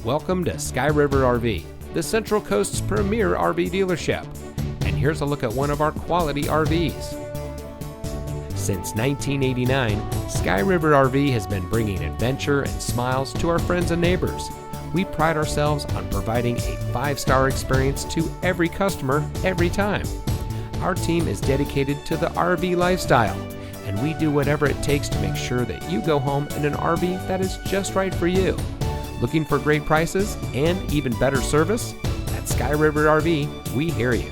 Welcome to Sky River RV, the Central Coast's premier RV dealership. And here's a look at one of our quality RVs. Since 1989, Sky River RV has been bringing adventure and smiles to our friends and neighbors. We pride ourselves on providing a 5-star experience to every customer every time. Our team is dedicated to the RV lifestyle, and we do whatever it takes to make sure that you go home in an RV that is just right for you. Looking for great prices and even better service? At Sky River RV, we hear you.